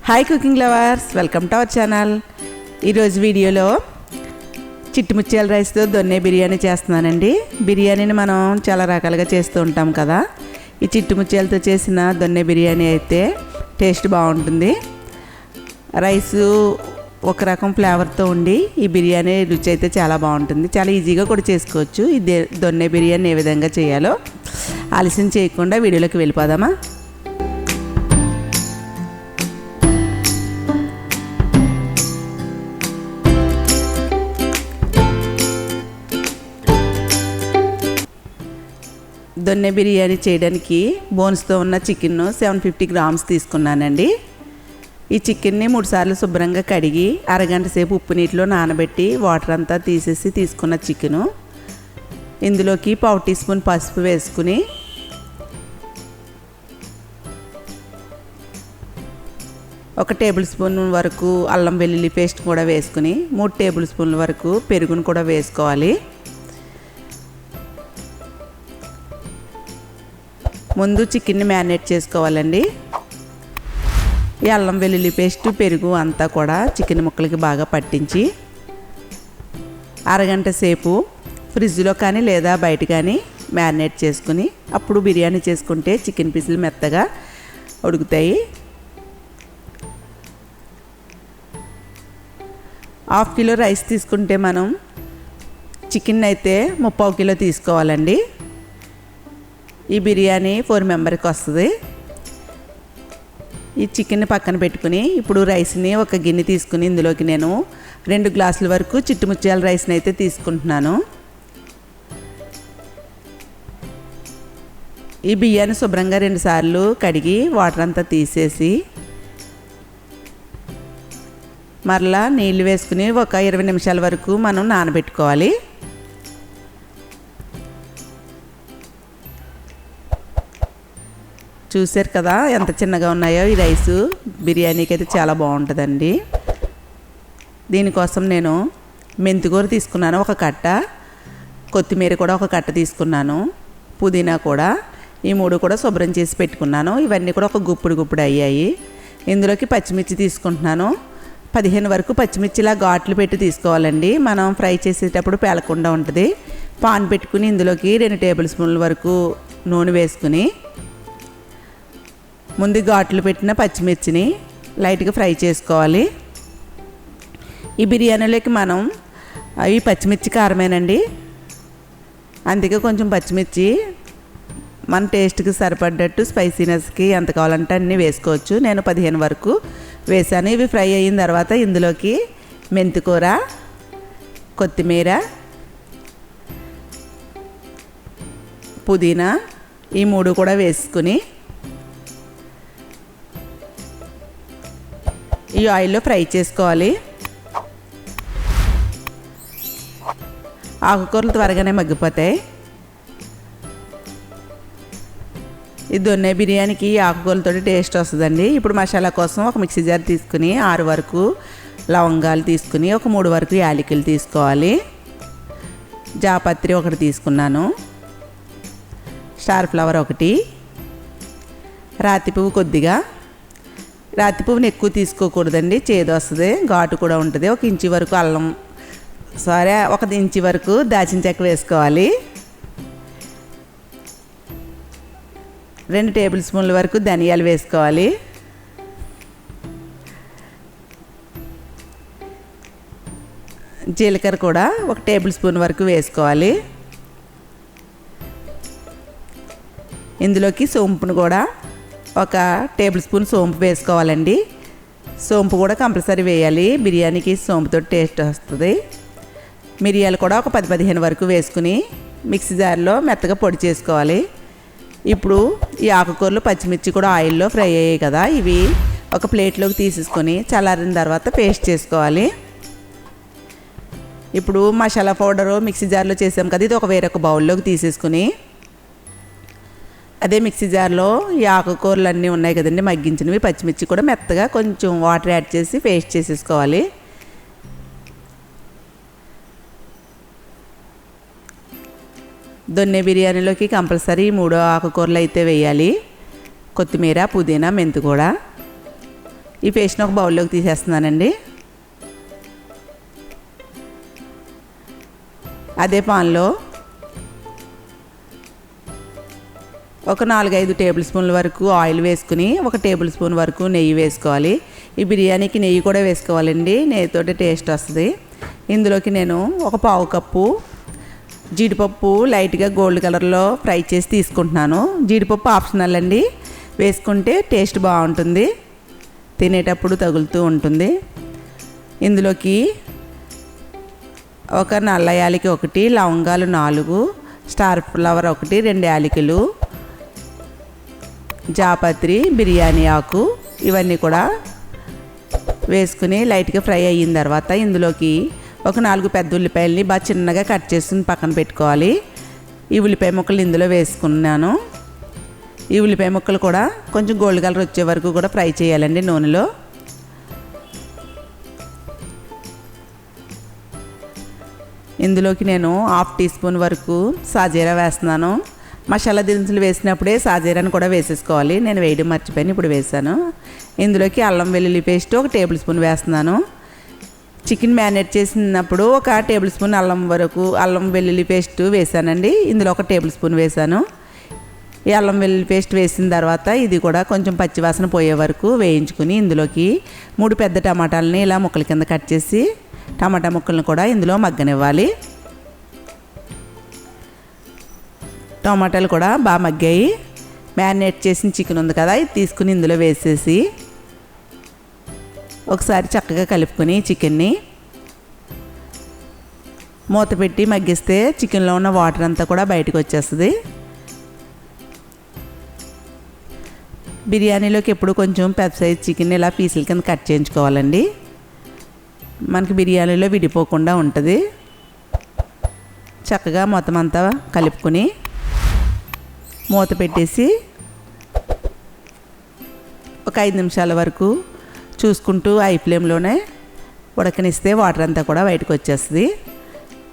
Hi cooking lovers, welcome to our channel. ఈరోజు వీడియోలో చిట్టుముత్యాల రైస్తో దొన్నె బిర్యానీ చేస్తున్నానండి. బిర్యానీని మనం చాలా రకాలుగా చేస్తూ ఉంటాం కదా. ఈ చిట్టుముత్యాలతో చేసిన దొన్నె బిర్యానీ అయితే టేస్ట్ బాగుంటుంది. రైసు ఒక రకం ఫ్లేవర్తో ఉండి ఈ బిర్యానీ రుచి అయితే చాలా బాగుంటుంది. చాలా ఈజీగా కూడా చేసుకోవచ్చు. ఈ దొన్నె బిర్యానీ ఏ విధంగా చేయాలో ఆలస్యం చేయకుండా వీడియోలోకి వెళ్ళిపోదామా. దొన్నె బిర్యానీ చేయడానికి బోన్స్తో ఉన్న చికెన్ను 750 గ్రామ్స్ తీసుకున్నానండి. ఈ చికెన్ని 3 సార్లు శుభ్రంగా కడిగి అరగంట సేపు ఉప్పు నీటిలో నానబెట్టి వాటర్ అంతా తీసేసి తీసుకున్న చికెను ఇందులోకి 1/4 టీ స్పూన్ పసుపు వేసుకుని ఒక టేబుల్ స్పూన్ వరకు అల్లం వెల్లుల్లి పేస్ట్ కూడా వేసుకుని 3 టేబుల్ స్పూన్ల వరకు పెరుగును కూడా వేసుకోవాలి. ముందు చికెన్ని మ్యారినేట్ చేసుకోవాలండి. ఈ అల్లం వెల్లుల్లి పేస్ట్ పెరుగు అంతా కూడా చికెన్ ముక్కలకి బాగా పట్టించి అరగంట సేపు ఫ్రిడ్జ్లో కానీ లేదా బయట కానీ మ్యారినేట్ చేసుకుని అప్పుడు బిర్యానీ చేసుకుంటే చికెన్ పీసులు మెత్తగా ఉడుకుతాయి. 1/2 కిలో రైస్ తీసుకుంటే మనం చికెన్ అయితే 3/4 కిలో తీసుకోవాలండి. ఈ బిర్యానీ 4 మెంబర్కి వస్తుంది. ఈ చికెన్ పక్కన పెట్టుకుని ఇప్పుడు రైస్ని ఒక గిన్నె తీసుకుని ఇందులోకి నేను 2 గ్లాసుల వరకు చిట్టుముత్యాల రైస్ని అయితే తీసుకుంటున్నాను. ఈ బియ్యాన్ని శుభ్రంగా 2 సార్లు కడిగి వాటర్ అంతా తీసేసి మరలా నీళ్ళు వేసుకుని ఒక 20 నిమిషాల వరకు మనం నానబెట్టుకోవాలి. చూసారు కదా ఎంత చిన్నగా ఉన్నాయో. ఈ రైసు బిర్యానీకి అయితే చాలా బాగుంటుందండి. దీనికోసం నేను మెంతికూర తీసుకున్నాను 1 కట్ట, కొత్తిమీర కూడా 1 కట్ట తీసుకున్నాను, పుదీనా కూడా ఈ 3 కూడా శుభ్రం చేసి పెట్టుకున్నాను. ఇవన్నీ కూడా ఒక గుప్పుడు అయ్యాయి. ఇందులోకి పచ్చిమిర్చి తీసుకుంటున్నాను. 15 వరకు పచ్చిమిర్చిలా ఘాట్లు పెట్టి తీసుకోవాలండి. మనం ఫ్రై చేసేటప్పుడు పేలకుండా ఉంటుంది. పాన్ పెట్టుకుని ఇందులోకి 2 టేబుల్ స్పూన్ల వరకు నూనె వేసుకుని ముందు ఘాట్లు పెట్టిన పచ్చిమిర్చిని లైట్గా ఫ్రై చేసుకోవాలి. ఈ బిర్యానీలోకి మనం ఈ పచ్చిమిర్చి కారమేనండి, అందుకే కొంచెం పచ్చిమిర్చి మన టేస్ట్కి సరిపడ్డట్టు స్పైసీనెస్కి ఎంత కావాలంటే అన్నీ వేసుకోవచ్చు. నేను 15 వరకు వేసాను. ఇవి ఫ్రై అయిన తర్వాత ఇందులోకి మెంతికూర, కొత్తిమీర, పుదీనా ఈ 3 కూడా వేసుకుని ఈ ఆయిల్లో ఫ్రై చేసుకోవాలి. ఆకుకూరలు త్వరగానే మగ్గిపోతాయి. ఈ దొన్నె బిర్యానీకి ఆకుకూరలతో టేస్ట్ వస్తుందండి. ఇప్పుడు మసాలా కోసం ఒక మిక్సీ జార్ తీసుకుని 6 వరకు లవంగాలు తీసుకుని ఒక 3 వరకు యాలకులు తీసుకోవాలి. జాపత్రి 1 తీసుకున్నాను, స్టార్ ఫ్లవర్ 1, రాతి పువ్వు కొద్దిగా. రాతి పువ్వుని ఎక్కువ తీసుకోకూడదండి, చేదు వస్తుంది, ఘాటు కూడా ఉంటుంది. 1 ఇంచు వరకు అల్లం 1 ఇంచు వరకు దాల్చిన చెక్క వేసుకోవాలి. 2 టేబుల్ స్పూన్ల వరకు ధనియాలు వేసుకోవాలి. జీలకర్ర కూడా 1 టేబుల్ స్పూన్ వరకు వేసుకోవాలి. ఇందులోకి సోంపును కూడా 1 టేబుల్ స్పూన్ సోంపు వేసుకోవాలండి. సోంపు కూడా కంపల్సరీ వేయాలి, బిర్యానీకి సోంపుతో టేస్ట్ వస్తుంది. మిరియాలు కూడా ఒక 10-15 వరకు వేసుకుని మిక్సీ జార్లో మెత్తగా పొడి చేసుకోవాలి. ఇప్పుడు ఈ ఆకుకూరలు పచ్చిమిర్చి కూడా ఆయిల్లో ఫ్రై అయ్యాయి కదా, ఇవి ఒక ప్లేట్లోకి తీసేసుకొని చల్లారిన తర్వాత పేస్ట్ చేసుకోవాలి. ఇప్పుడు మసాలా పౌడరు మిక్సీ జార్లో చేసాం కదా, ఇది వేరొక బౌల్లోకి తీసేసుకుని అదే మిక్సీ జార్లో ఈ ఆకుకూరలు అన్నీ ఉన్నాయి కదండి మగ్గించినవి, పచ్చిమిర్చి కూడా మెత్తగా కొంచెం వాటర్ యాడ్ చేసి పేస్ట్ చేసేసుకోవాలి. దొన్నె బిర్యానీలోకి కంపల్సరీ 3 ఆకుకూరలు అయితే వేయాలి. కొత్తిమీర, పుదీనా, మెంతి కూడా. ఈ పేస్ట్ని ఒక బౌల్లోకి తీసేస్తున్నానండి. అదే పాన్లో ఒక 4-5 టేబుల్ స్పూన్ల వరకు ఆయిల్ వేసుకుని 1 టేబుల్ స్పూన్ వరకు నెయ్యి వేసుకోవాలి. ఈ బిర్యానీకి నెయ్యి కూడా వేసుకోవాలండి, నెయ్యితోటి టేస్ట్ వస్తుంది. ఇందులోకి నేను 1 పావు కప్పు జీడిపప్పు లైట్గా గోల్డ్ కలర్లో ఫ్రై చేసి తీసుకుంటున్నాను. జీడిపప్పు ఆప్షనల్ అండి, వేసుకుంటే టేస్ట్ బాగుంటుంది, తినేటప్పుడు తగులుతూ ఉంటుంది. ఇందులోకి ఒక నల్ల యాలకి 1, లవంగాలు 4, స్టార్ ఫ్లవర్ 1, 2 యాలకులు, జాపత్రి, బిర్యానీ ఆకు ఇవన్నీ కూడా వేసుకుని లైట్గా ఫ్రై అయిన తర్వాత ఇందులోకి ఒక 4 పెద్ద ఉల్లిపాయలని బాగా చిన్నగా కట్ చేసుకుని పక్కన పెట్టుకోవాలి. ఈ ఉల్లిపాయ ముక్కలు ఇందులో వేసుకున్నాను. ఈ ఉల్లిపాయ ముక్కలు కూడా కొంచెం గోల్డ్ కలర్ వచ్చే వరకు కూడా ఫ్రై చేయాలండి నూనెలో. ఇందులోకి నేను 1/2 టీ స్పూన్ వరకు సాజీరా వేస్తున్నాను. మసాలా దినుసులు వేసినప్పుడే సాజీరాని కూడా వేసేసుకోవాలి, నేను వేయడం మర్చిపోయాను, ఇప్పుడు వేసాను. ఇందులోకి అల్లం వెల్లుల్లి పేస్ట్ 1 టేబుల్ స్పూన్ వేస్తున్నాను. చికెన్ మ్యారినేట్ చేసినప్పుడు 1 టేబుల్ స్పూన్ అల్లం వెల్లుల్లి పేస్ట్ వేసానండి. ఇందులో 1 టేబుల్ స్పూన్ వేసాను. ఈ అల్లం వెల్లుల్లి పేస్ట్ వేసిన తర్వాత ఇది కూడా కొంచెం పచ్చివాసన పోయే వరకు వేయించుకుని ఇందులోకి 3 పెద్ద టమాటాలని ఇలా ముక్కల కింద కట్ చేసి టమాటా ముక్కలను కూడా ఇందులో మగ్గనివ్వాలి. టమాటాలు కూడా బాగా మగ్గాయి. మ్యారినేట్ చేసిన చికెన్ ఉంది కదా, ఇది తీసుకుని ఇందులో వేసేసి ఒకసారి చక్కగా కలుపుకొని చికెన్ని మూత పెట్టి మగ్గిస్తే చికెన్లో ఉన్న వాటర్ అంతా కూడా బయటకు వచ్చేస్తుంది. బిర్యానీలోకి ఎప్పుడు కొంచెం పెద్ద సైజ్ చికెన్ ఇలా పీసుల కింద కట్ చేయించుకోవాలండి, మనకి బిర్యానీలో విడిపోకుండా ఉంటుంది. చక్కగా మొత్తం అంతా కలుపుకొని మూత పెట్టేసి ఒక 5 నిమిషాల వరకు చూసుకుంటూ హై ఫ్లేమ్లోనే ఉడకనిస్తే వాటర్ అంతా కూడా బయటకు వచ్చేస్తుంది.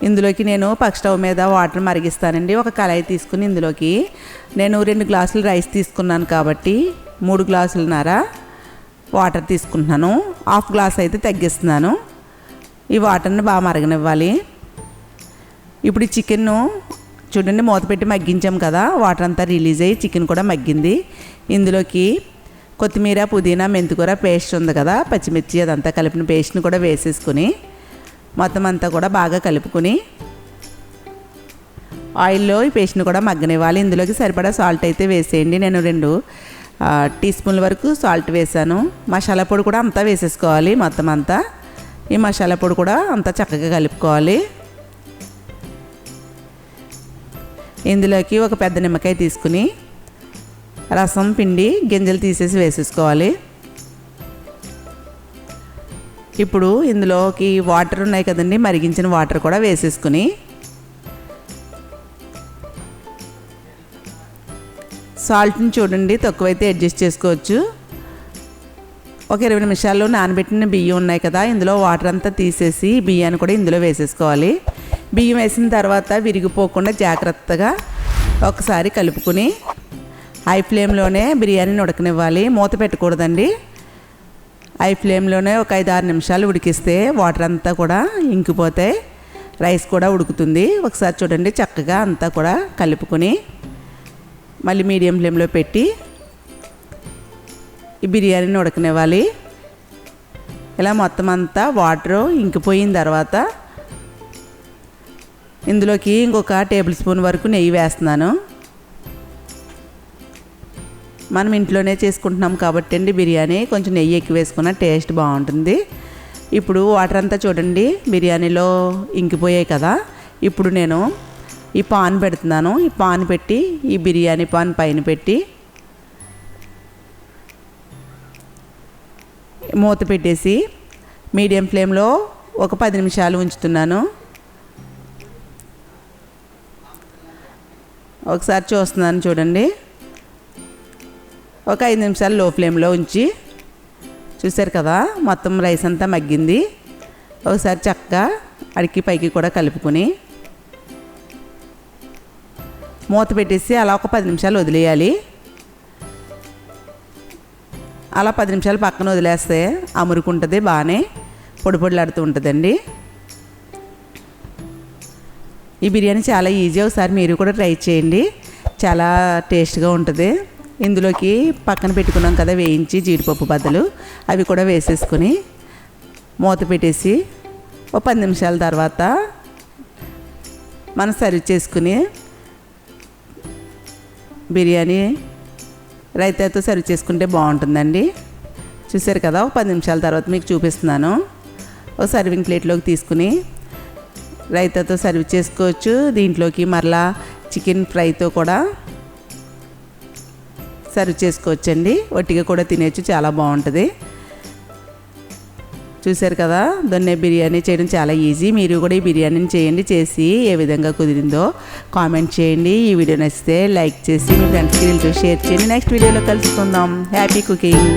ఇందులోకి నేను పక్క స్టవ్ మీద వాటర్ మరిగిస్తానండి. ఒక కళాయి తీసుకుని ఇందులోకి నేను 2 గ్లాసులు రైస్ తీసుకున్నాను కాబట్టి 3 గ్లాసులన్నర వాటర్ తీసుకుంటున్నాను. 1/2 గ్లాస్ అయితే తగ్గిస్తున్నాను. ఈ వాటర్ని బాగా మరగనివ్వాలి. ఇప్పుడు ఈ చికెన్ను చూడండి, మూత పెట్టి మగ్గించాం కదా, వాటర్ అంతా రిలీజ్ అయ్యి చికెన్ కూడా మగ్గింది. ఇందులోకి కొత్తిమీర, పుదీనా, మెంతికూర పేస్ట్ ఉంది కదా, పచ్చిమిర్చి అదంతా కలిపిన పేస్ట్ని కూడా వేసేసుకుని మొత్తం అంతా కూడా బాగా కలుపుకొని ఆయిల్లో ఈ పేస్ట్ని కూడా మగ్గనివ్వాలి. ఇందులోకి సరిపడా సాల్ట్ అయితే వేసేయండి. నేను 2 టీ స్పూన్ల వరకు సాల్ట్ వేసాను. మసాలా పొడి కూడా అంతా వేసేసుకోవాలి. మొత్తం అంతా ఈ మసాలా పొడి కూడా అంతా చక్కగా కలుపుకోవాలి. ఇందులోకి ఒక పెద్ద నిమ్మకాయ తీసుకుని రసం పిండి గింజలు తీసేసి వేసేసుకోవాలి. ఇప్పుడు ఇందులోకి వాటర్ ఉన్నాయి కదండి, మరిగించిన వాటర్ కూడా వేసేసుకుని సాల్ట్ని చూడండి తక్కువైతే అడ్జస్ట్ చేసుకోవచ్చు. ఒక 20 నిమిషాలు నానబెట్టిన బియ్యం ఉన్నాయి కదా, ఇందులో వాటర్ అంతా తీసేసి బియ్యాన్ని కూడా ఇందులో వేసేసుకోవాలి. బియ్యం వేసిన తర్వాత విరిగిపోకుండా జాగ్రత్తగా ఒకసారి కలుపుకొని హై ఫ్లేమ్లోనే బిర్యానీని ఉడకనివ్వాలి, మూత పెట్టకూడదండి. హై ఫ్లేమ్లోనే ఒక 5-6 నిమిషాలు ఉడికిస్తే వాటర్ అంతా కూడా ఇంకిపోతాయి, రైస్ కూడా ఉడుకుతుంది. ఒకసారి చూడండి, చక్కగా అంతా కూడా కలుపుకొని మళ్ళీ మీడియం ఫ్లేమ్లో పెట్టి ఈ బిర్యానీని ఉడకనివ్వాలి. ఇలా మొత్తం అంతా వాటర్ ఇంకిపోయిన తర్వాత ఇందులోకి ఇంకొక టేబుల్ స్పూన్ వరకు నెయ్యి వేస్తున్నాను. మనం ఇంట్లోనే చేసుకుంటున్నాం కాబట్టి అండి బిర్యానీ కొంచెం నెయ్యి ఎక్కువ వేసుకున్న టేస్ట్ బాగుంటుంది. ఇప్పుడు వాటర్ అంతా చూడండి బిర్యానీలో ఇంకిపోయాయి కదా, ఇప్పుడు నేను ఈ పాన్ పెడుతున్నాను. ఈ పాన్ పెట్టి ఈ బిర్యానీ పాన్ పైన పెట్టి మూత పెట్టేసి మీడియం ఫ్లేమ్లో ఒక 10 నిమిషాలు ఉంచుతున్నాను. ఒకసారి చూస్తున్నాను చూడండి, ఒక 5 నిమిషాలు లో ఫ్లేమ్లో ఉంచి చూసారు కదా మొత్తం రైస్ అంతా మగ్గింది. ఒకసారి చక్కగా అడికి పైకి కూడా కలుపుకొని మూత పెట్టేసి అలా ఒక 10 నిమిషాలు వదిలేయాలి. అలా 10 నిమిషాలు పక్కన వదిలేస్తే అమురుకుంటుంది, బాగానే పొడి పొడిలాడుతూ ఉంటుందండి. ఈ బిర్యానీ చాలా ఈజీ, ఒకసారి మీరు కూడా ట్రై చేయండి, చాలా టేస్ట్గా ఉంటుంది. ఇందులోకి పక్కన పెట్టుకున్నాం కదా వేయించి జీడిపప్పు బద్దలు, అవి కూడా వేసేసుకొని మూత పెట్టేసి ఒక 10 నిమిషాల తర్వాత మనం సర్వ్ చేసుకుని బిర్యానీ రైతాతో సర్వ్ చేసుకుంటే బాగుంటుందండి. చూసారు కదా, ఒక 10 నిమిషాల తర్వాత మీకు చూపిస్తున్నాను. ఒక సర్వింగ్ ప్లేట్లోకి తీసుకుని రైతాతో సర్వ్ చేసుకోవచ్చు. దీంట్లోకి మరలా చికెన్ ఫ్రైతో కూడా సర్వ్ చేసుకోవచ్చండి, ఒట్టిగా కూడా తినేచ్చు, చాలా బాగుంటుంది. చూసారు కదా, దొన్నె బిర్యానీ చేయడం చాలా ఈజీ. మీరు కూడా ఈ బిర్యానీని చేయండి, చేసి ఏ విధంగా కుదిరిందో కామెంట్ చేయండి. ఈ వీడియో నచ్చితే లైక్ చేసి మీ ఫ్రెండ్స్కి షేర్ చేయండి. నెక్స్ట్ వీడియోలో కలుసుకుందాం. Happy cooking.